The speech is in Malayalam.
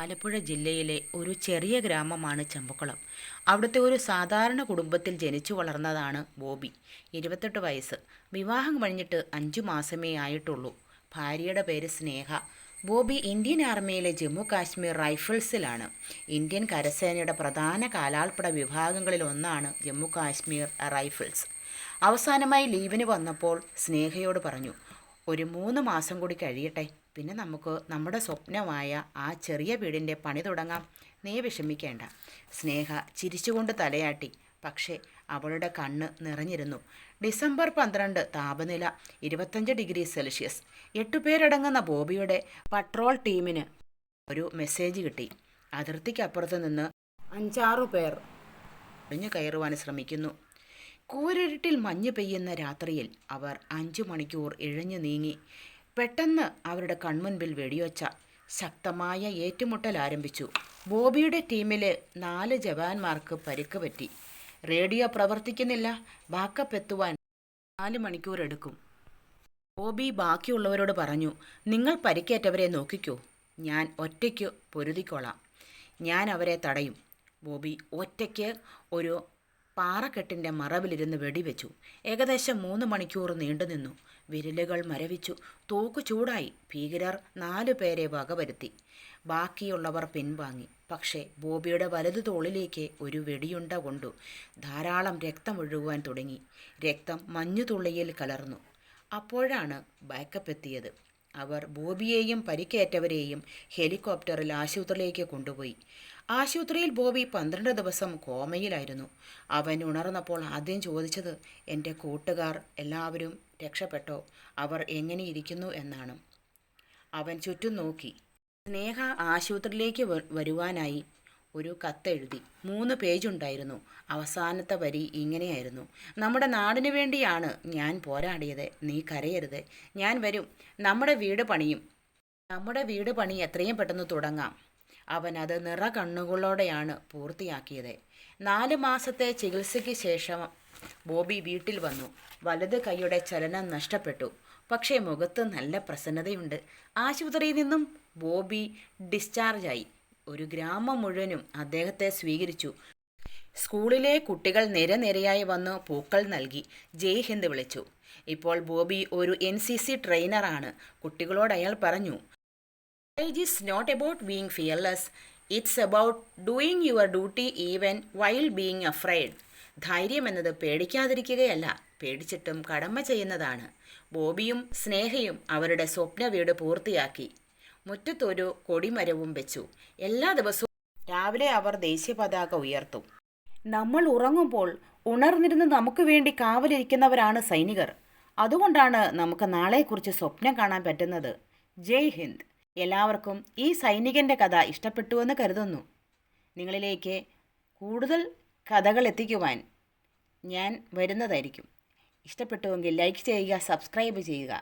ആലപ്പുഴ ജില്ലയിലെ ഒരു ചെറിയ ഗ്രാമമാണ് ചമ്പക്കുളം. അവിടുത്തെ ഒരു സാധാരണ കുടുംബത്തിൽ ജനിച്ചു വളർന്നതാണ് ബോബി. 28 വയസ്സ്. വിവാഹം കഴിഞ്ഞിട്ട് 5 മാസമേ ആയിട്ടുള്ളൂ. ഭാര്യയുടെ പേര് സ്നേഹ. ബോബി ഇന്ത്യൻ ആർമിയിലെ ജമ്മു കാശ്മീർ റൈഫിൾസിലാണ്. ഇന്ത്യൻ കരസേനയുടെ പ്രധാന കാലാൾപ്പട വിഭാഗങ്ങളിലൊന്നാണ് ജമ്മു കാശ്മീർ റൈഫിൾസ്. അവസാനമായി ലീവിന് വന്നപ്പോൾ സ്നേഹയോട് പറഞ്ഞു, ഒരു 3 മാസം കൂടി കഴിയട്ടെ, പിന്നെ നമുക്ക് നമ്മുടെ സ്വപ്നമായ ആ ചെറിയ വീടിൻ്റെ പണി തുടങ്ങാം. നീ വിഷമിക്കേണ്ട. സ്നേഹ ചിരിച്ചുകൊണ്ട് തലയാട്ടി. പക്ഷേ അവളുടെ കണ്ണ് നിറഞ്ഞിരുന്നു. ഡിസംബർ 12, താപനില 25°C. 8 പേരടങ്ങുന്ന ബോബിയുടെ പട്രോൾ ടീമിന് ഒരു മെസ്സേജ് കിട്ടി. അതിർത്തിക്കപ്പുറത്ത് നിന്ന് 5-6 പേർ ഒളിഞ്ഞു കയറുവാൻ ശ്രമിക്കുന്നു. കൂരിരുട്ടിൽ മഞ്ഞ് പെയ്യുന്ന രാത്രിയിൽ അവർ 5 മണിക്കൂർ ഇഴഞ്ഞു നീങ്ങി. പെട്ടെന്ന് അവരുടെ കൺമുൻപിൽ വെടിയൊച്ച. ശക്തമായ ഏറ്റുമുട്ടൽ ആരംഭിച്ചു. ബോബിയുടെ ടീമിലെ 4 ജവാന്മാർക്ക് പരിക്ക് പറ്റി. റേഡിയോ പ്രവർത്തിക്കുന്നില്ല. ബാക്കപ്പ് എത്തുവാൻ 4 മണിക്കൂർ എടുക്കും. ബോബി ബാക്കിയുള്ളവരോട് പറഞ്ഞു, നിങ്ങൾ പരിക്കേറ്റവരെ നോക്കിക്കോ, ഞാൻ ഒറ്റയ്ക്ക് പൊരുതിക്കോളാം. ഞാൻ അവരെ തടയും. ബോബി ഒറ്റയ്ക്ക് ഒരു പാറക്കെട്ടിൻ്റെ മറവിലിരുന്ന് വെടിവെച്ചു. ഏകദേശം 3 മണിക്കൂർ നീണ്ടുനിന്നു. വിരലുകൾ മരവിച്ചു. തോക്ക് ചൂടായി. ഭീകരർ 4 പേരെ വകവരുത്തി. ബാക്കിയുള്ളവർ പിൻവാങ്ങി. പക്ഷേ ബോബിയുടെ വലതു തോളിലേക്ക് ഒരു വെടിയുണ്ട കൊണ്ടു. ധാരാളം രക്തമൊഴുകുവാൻ തുടങ്ങി. രക്തം മഞ്ഞുതുള്ളിയിൽ കലർന്നു. അപ്പോഴാണ് ബാക്കപ്പ് എത്തിയത്. അവർ ബോബിയെയും പരിക്കേറ്റവരെയും ഹെലികോപ്റ്ററിൽ ആശുപത്രിയിലേക്ക് കൊണ്ടുപോയി. ആശുപത്രിയിൽ ബോബി 12 ദിവസം കോമയിലായിരുന്നു. അവൻ ഉണർന്നപ്പോൾ ആദ്യം ചോദിച്ചത്, എൻ്റെ കൂട്ടുകാർ എല്ലാവരും രക്ഷപ്പെട്ടോ, അവർ എങ്ങനെയിരിക്കുന്നു എന്നാണ്. അവൻ ചുറ്റും നോക്കി. സ്നേഹ ആശുപത്രിയിലേക്ക് വരുവാനായി ഒരു കത്തെഴുതി. 3 പേജുണ്ടായിരുന്നു. അവസാനത്തെ വരി ഇങ്ങനെയായിരുന്നു: നമ്മുടെ നാടിനു വേണ്ടിയാണ് ഞാൻ പോരാടിയത്. നീ കരയരുത്. ഞാൻ വരും. നമ്മുടെ വീട് പണി എത്രയും പെട്ടെന്ന് തുടങ്ങാം. അവൻ അത് നിറകണ്ണുകളോടെയാണ് പൂർത്തിയാക്കിയത്. 4 മാസത്തെ ചികിത്സയ്ക്ക് ശേഷം ബോബി വീട്ടിൽ വന്നു. വലത് കൈയുടെ ചലനം നഷ്ടപ്പെട്ടു. പക്ഷേ മുഖത്ത് നല്ല പ്രസന്നതയുണ്ട്. ആശുപത്രിയിൽ നിന്നും ബോബി ഡിസ്ചാർജായി. ഒരു ഗ്രാമം മുഴുവനും അദ്ദേഹത്തെ സ്വീകരിച്ചു. സ്കൂളിലെ കുട്ടികൾ നിരനിരയായി വന്ന് പൂക്കൾ നൽകി ജയ് ഹിന്ദ് വിളിച്ചു. ഇപ്പോൾ ബോബി ഒരു NCC ട്രെയിനറാണ്. കുട്ടികളോട് അയാൾ പറഞ്ഞു, "Courage is not about being fearless. It's about doing your duty even while being afraid." ധൈര്യം എന്നത് പേടിക്കാതിരിക്കുകയല്ല, പേടിച്ചിട്ടും കടമ ചെയ്യുന്നതാണ്. ബോബിയും സ്നേഹയും അവരുടെ സ്വപ്ന വീട് പൂർത്തിയാക്കി. മുറ്റത്തൊരു കൊടിമരവും വെച്ചു. എല്ലാ ദിവസവും രാവിലെ അവർ ദേശീയ പതാക ഉയർത്തും. നമ്മൾ ഉറങ്ങുമ്പോൾ ഉണർന്നിരുന്ന് നമുക്ക് വേണ്ടി കാവലിരിക്കുന്നവരാണ് സൈനികർ. അതുകൊണ്ടാണ് നമുക്ക് നാളെക്കുറിച്ച് സ്വപ്നം കാണാൻ പറ്റുന്നത്. ജയ് ഹിന്ദ്. എല്ലാവർക്കും ഈ സൈനികൻ്റെ കഥ ഇഷ്ടപ്പെട്ടുവെന്ന് കരുതുന്നു. നിങ്ങളിലേക്ക് കൂടുതൽ കഥകൾ എത്തിക്കുവാൻ ഞാൻ വരുന്നതായിരിക്കും. ഇഷ്ടപ്പെട്ടുവെങ്കിൽ ലൈക്ക് ചെയ്യുക, സബ്സ്ക്രൈബ് ചെയ്യുക.